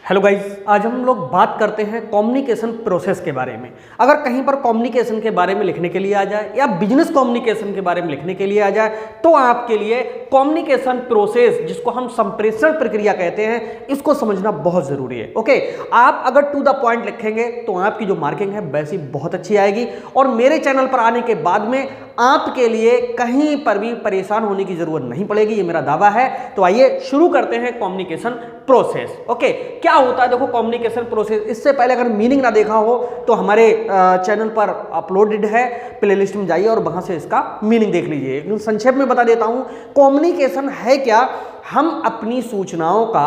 Hello guys, आज हम लोग बात करते हैं कम्युनिकेशन प्रोसेस के बारे में। अगर कहीं पर कम्युनिकेशन के बारे में लिखने के लिए आ जाए या बिजनेस कम्युनिकेशन के बारे में लिखने के लिए आ जाए तो आपके लिए कम्युनिकेशन प्रोसेस, जिसको हम संप्रेषण प्रक्रिया कहते हैं, इसको समझना बहुत जरूरी है। ओके, आप अगर टू द पॉइंट लिखेंगे तो आपकी जो मार्किंग है वैसी बहुत अच्छी आएगी और मेरे चैनल पर आने के बाद में आपके लिए कहीं पर भी परेशान होने की जरूरत नहीं पड़ेगी, ये मेरा दावा है। तो आइए शुरू करते हैं कम्युनिकेशन प्रोसेस। ओके, क्या होता है देखो कम्युनिकेशन प्रोसेस। इससे पहले अगर मीनिंग ना देखा हो तो हमारे चैनल पर अपलोडेड है, प्लेलिस्ट में जाइए और वहां से इसका मीनिंग देख लीजिए। लेकिन संक्षेप में बता देता हूं कम्युनिकेशन है क्या। हम अपनी सूचनाओं का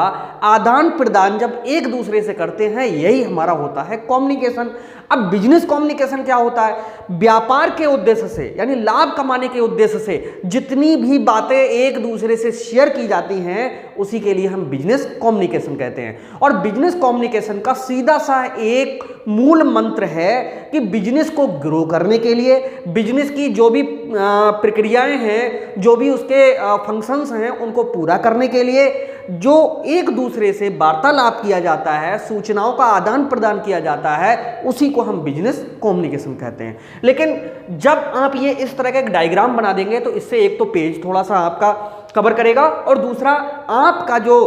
आदान प्रदान जब एक दूसरे से करते हैं, यही हमारा होता है कम्युनिकेशन। अब बिजनेस कम्युनिकेशन क्या होता है? व्यापार के उद्देश्य से यानी लाभ कमाने के उद्देश्य से जितनी भी बातें एक दूसरे से शेयर की जाती हैं, उसी के लिए हम बिजनेस कम्युनिकेशन कहते हैं। और बिजनेस कम्युनिकेशन का सीधा सा एक मूल मंत्र है कि बिजनेस को ग्रो करने के लिए, बिजनेस की जो भी प्रक्रियाएं हैं, जो भी उसके फंक्शंस हैं, उनको पूरा करने के लिए जो एक दूसरे से वार्तालाप किया जाता है, सूचनाओं का आदान प्रदान किया जाता है, उसी को हम बिजनेस कम्युनिकेशन कहते हैं। लेकिन जब आप ये इस तरह का एक डायग्राम बना देंगे तो इससे एक तो पेज थोड़ा सा आपका कवर करेगा और दूसरा आपका जो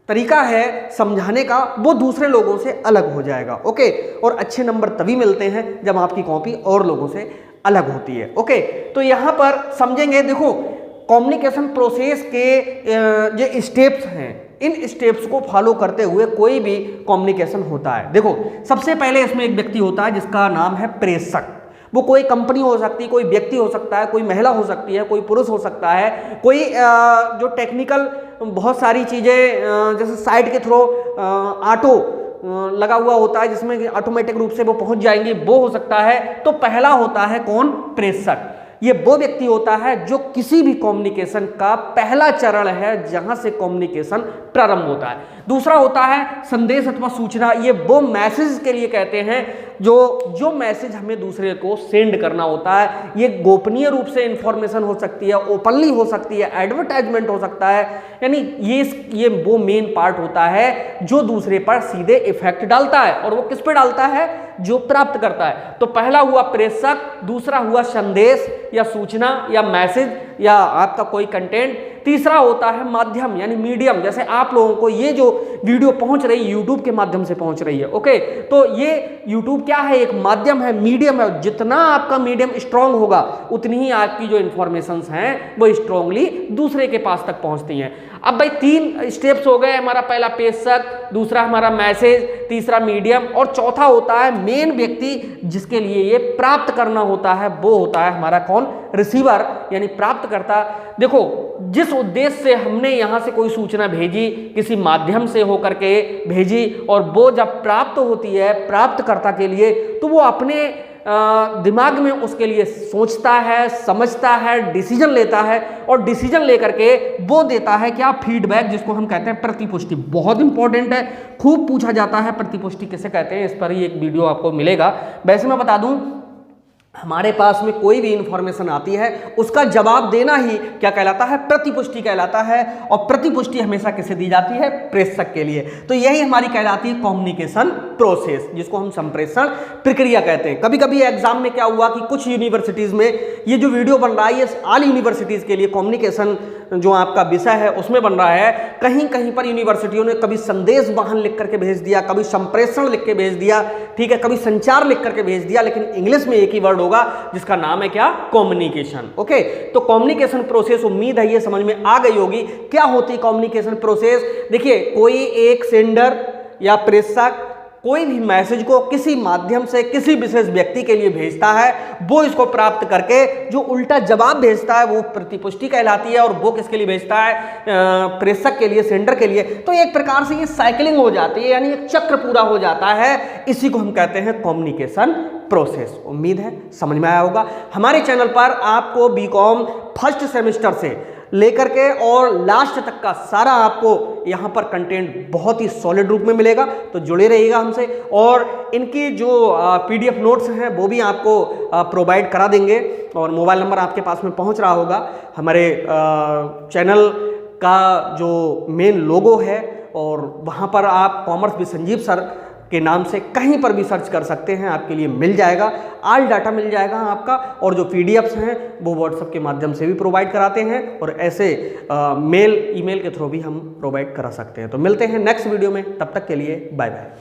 तरीका है समझाने का वो दूसरे लोगों से अलग हो जाएगा। ओके, और अच्छे नंबर तभी मिलते हैं जब आपकी कॉपी और लोगों से अलग होती है। ओके, तो यहां पर समझेंगे, देखो कम्युनिकेशन प्रोसेस के जो स्टेप्स हैं, इन स्टेप्स को फॉलो करते हुए कोई भी कम्युनिकेशन होता है। देखो सबसे पहले इसमें एक व्यक्ति होता है जिसका नाम है प्रेषक। वो कोई कंपनी हो सकती है, कोई व्यक्ति हो सकता है, कोई महिला हो सकती है, कोई पुरुष हो सकता है, कोई जो टेक्निकल बहुत सारी चीज़ें जैसे साइट के थ्रू ऑटो लगा हुआ होता है जिसमें ऑटोमेटिक रूप से वो पहुंच जाएंगे, वो हो सकता है। तो पहला होता है कौन? प्रेषक। ये वो व्यक्ति होता है जो किसी भी कम्युनिकेशन का पहला चरण है जहां से कम्युनिकेशन प्रारंभ होता है। दूसरा होता है संदेश अथवा सूचना। ये वो मैसेज के लिए कहते हैं जो मैसेज हमें दूसरे को सेंड करना होता है। ये गोपनीय रूप से इंफॉर्मेशन हो सकती है, ओपनली हो सकती है, एडवर्टाइजमेंट हो सकता है। यानी ये वो मेन पार्ट होता है जो दूसरे पर सीधे इफेक्ट डालता है। और वो किस पे डालता है? जो प्राप्त करता है। तो पहला हुआ प्रेषक, दूसरा हुआ संदेश या सूचना या मैसेज या आपका कोई कंटेंट, तीसरा होता है माध्यम यानी मीडियम। जैसे आप लोगों को ये जो वीडियो पहुंच रही है यूट्यूब के माध्यम से पहुंच रही है। ओके, तो ये यूट्यूब क्या है? एक माध्यम है, मीडियम है। जितना आपका मीडियम स्ट्रांग होगा उतनी ही आपकी जो इंफॉर्मेशंस हैं वो स्ट्रांगली दूसरे के पास तक पहुंचती हैं। अब भाई 3 स्टेप्स हो गए हमारा, पहला प्रेषक, दूसरा हमारा मैसेज, तीसरा मीडियम और चौथा होता है मेन व्यक्ति जिसके लिए ये प्राप्त करना होता है। वो होता है हमारा कौन? रिसीवर यानी प्राप्तकर्ता। देखो जिस उद्देश्य से हमने यहां से कोई सूचना भेजी, किसी माध्यम से होकर के भेजी, और वो जब प्राप्त होती है प्राप्तकर्ता के लिए, तो वो अपने दिमाग में उसके लिए सोचता है, समझता है, डिसीजन लेता है और डिसीजन लेकर के वो देता है क्या? फीडबैक, जिसको हम कहते हैं प्रतिपुष्टि। बहुत इंपॉर्टेंट है, खूब पूछा जाता है प्रतिपुष्टि किसे कहते हैं, इस पर ही एक वीडियो आपको मिलेगा। वैसे मैं बता दूं, हमारे पास में कोई भी इंफॉर्मेशन आती है उसका जवाब देना ही क्या कहलाता है? प्रतिपुष्टि कहलाता है। और प्रतिपुष्टि हमेशा किसे दी जाती है? प्रेषक के लिए। तो यही हमारी कहलाती है कम्युनिकेशन प्रोसेस, जिसको हम संप्रेषण प्रक्रिया कहते हैं। कभी कभी एग्जाम में क्या हुआ कि कुछ यूनिवर्सिटीज में ये जो वीडियो बन रहा है ये ऑल यूनिवर्सिटीज के लिए कम्युनिकेशन जो आपका विषय है उसमें बन रहा है। कहीं कहीं पर यूनिवर्सिटियों ने कभी संदेश वाहन लिख करके भेज दिया, कभी संप्रेषण लिख के भेज दिया, ठीक है, कभी संचार लिख करके भेज दिया, लेकिन इंग्लिश में एक ही वर्ड होगा जिसका नाम है क्या? कम्युनिकेशन। ओके, तो कम्युनिकेशन प्रोसेस, उम्मीद है ये समझ में आ गई होगी क्या होती है कम्युनिकेशन प्रोसेस। देखिए कोई एक सेंडर या प्रेषक कोई भी मैसेज को किसी माध्यम से किसी विशेष व्यक्ति के लिए भेजता है, वो इसको प्राप्त करके जो उल्टा जवाब भेजता है वो प्रतिपुष्टि कहलाती है। और वो किसके लिए भेजता है? प्रेषक के लिए, सेंडर के लिए। तो एक प्रकार से ये साइकिलिंग हो जाती है, यानी एक चक्र पूरा हो जाता है। इसी को हम कहते हैं कम्युनिकेशन प्रोसेस। उम्मीद है समझ में आया होगा। हमारे चैनल पर आपको बीकॉम फर्स्ट सेमेस्टर से लेकर के और लास्ट तक का सारा आपको यहाँ पर कंटेंट बहुत ही सॉलिड रूप में मिलेगा, तो जुड़े रहिएगा हमसे। और इनकी जो पीडीएफ नोट्स हैं वो भी आपको प्रोवाइड करा देंगे और मोबाइल नंबर आपके पास में पहुँच रहा होगा। हमारे चैनल का जो मेन लोगो है और वहाँ पर आप कॉमर्स विद संजीव सर के नाम से कहीं पर भी सर्च कर सकते हैं, आपके लिए मिल जाएगा, ऑल डाटा मिल जाएगा आपका। और जो पीडीएफ्स हैं वो व्हाट्सएप के माध्यम से भी प्रोवाइड कराते हैं और ऐसे ईमेल के थ्रू भी हम प्रोवाइड करा सकते हैं। तो मिलते हैं नेक्स्ट वीडियो में, तब तक के लिए बाय बाय।